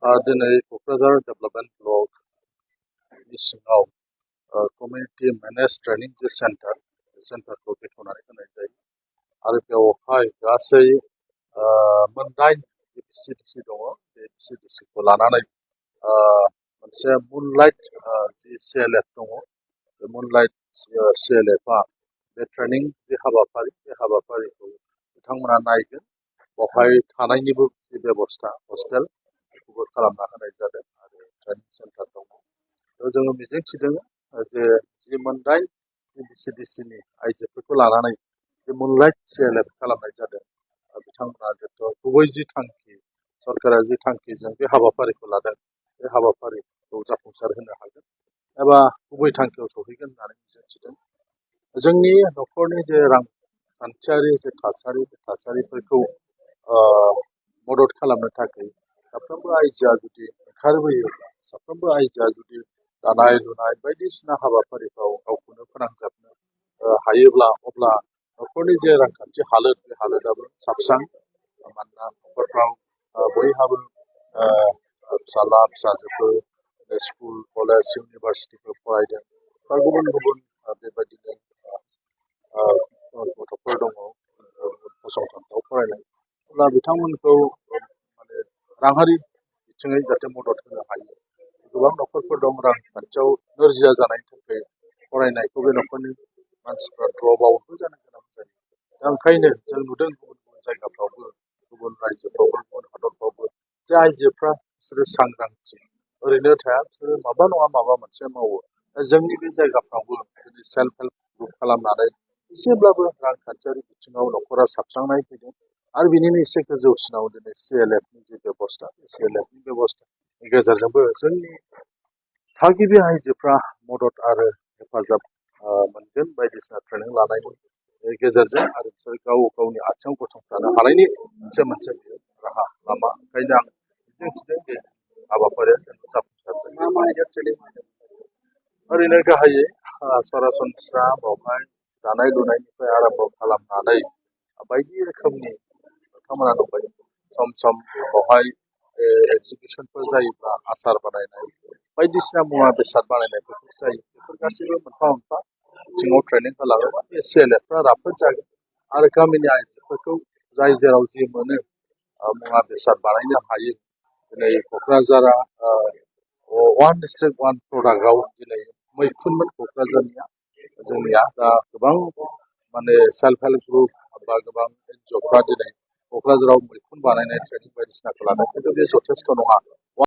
दिनै क'क्राझार डेभेलपमेन्ट ब्लकनि सिङाव community manage training जे सेन्टारखौ बेखेवनानै होनाय जायो आरो बेवहाय गासै मोनदाइन VCDC दङ बे VCDCखौ लानानै मोनसे मुनलाइट जि CLF दङ बे मुनलाइट CLFआ बे ट्रेनिं जे हाबाफारि बे हाबाफारिखौ बिथांमोना नायगोन बेवहाय थानायनिबो जि बेबस्था हस्टेल बेखौबो खालामना होनाय जादों आरो ट्रेनिं सेन्टार दङ जोङो मिजिंथिदों जे जि मोनदाइन VCDCनि आइजोफोरखौ लानानै जे मुनलाइट CLF खालामनाय जादों बिथांमोना जिहेथु गुबै जि थांखि सरकारा जि थांखिजों बे हाबाफारिखौ लादों बे हाबाफारिखौ जाफुंसार होनो हागोन एबा गुबै थांखियाव सहैगोन होननानै मिजिंथिदों जोंनि न'खरनि जे रांखान्थियारि जे थासारि बे थासारिफोरखौ मदद खालामनो थाखाय साफ्रोमबो आइजोआ जुदि ओंखारबोयोब्ला साफ्रोमबो आइजोआ जुदि दानाय लुनाय बायदिसिना हाबाफारिफ्राव गावखौनो फोनांजाबनो हायोब्ला अब्ला न'खरनि जे रांखान्थि हालोद बे हालोदाबो साबस्रां मानोना न'खरफ्राव बयहाबो फिसाला फिसाजोफोर स्कुल कलेज इउनिभारसिटिफोर फरायदों बा गुबुन गुबुन बेबायदिनो गथ'फोर दङ फसंथानफ्राव फरायनाय अब्ला बिथांमोनखौ माने राङारि बिथिङै जाहाथे मदद होनो हायो गोबां न'खरफोर दं रांखान्थियाव नोरजिया जानायनि थाखाय फरायनायखौ बे न'खरनि मानसिफ्रा द्रप आउटबो जानो गोनां जायो दा ओंखायनो जों नुदों गुबुन गुबुन जायगाफ्रावबो गुबुन रायजोफ्रावबो गुबुन हादरफ्रावबो जे आइजोफ्रा बिसोरो सांग्रांथि ओरैनो थाया बिसोरो माबा नङा माबा मोनसे मावो दा जोंनि बे जायगाफ्रावबो दिनै सेल्फ हेल्प ग्रुप खालामनानै एसेब्लाबो रांखान्थियारि बिथिङाव न'खरा साबस्रांनाय फैदों आरो बिनिनो एसे गोजौसिनाव दिनै CLFनि जे बेबस्था बे CLFनि बेबस्थानि गेजेरजोंबो जोंनि थागिबि आइजोफ्रा मदद आरो हेफाजाब मोनगोन बायदिसिना ट्रेनिं लानायनि गेजेरजों आरो बिसोर गाव गावनि आथिङाव गसंथानो हानायनि मोनसे राहा लामा ओंखायनो आं मिजिंथिदों बे हाबाफारिया जाफुंसार जागोन ओरैनो गाहायै सरासनस्रा बावहाय दानाय लुनायनिफ्राय आरम्भ खालामनानै बायदि रोखोमनि नोंथांमोना नुबाय सम सम बावहाय एगजिबिसनफोर जायोब्ला आसार बानायनाय बायदिसिना मुवा बेसाद बानायनायफोरखौ जायो बेफोर गासैबो मोनफा मोनफा बिथिङाव ट्रेनिं होलाङोबा बे CLFफ्रा राफोद जागोन आरो गामिनि आइजोफोरखौ जाय जेराव जि मोनो मुवा बेसाद बानायनो हायो दिनै क'क्राझारा वान डिस्ट्रिक्ट वान प्रडाक्टआव दिनै मैखुनमोन क'क्राझारनिया जोंनिया दा गोबां माने सेल्फ हेल्प ग्रुप बा गोबां NGOफ्रा दिनै क'क्राझाराव मैखुन बानायनाय ट्रेनिं बायदिसिनाखौ लादों खिन्थु बे जथेस्थ' नङा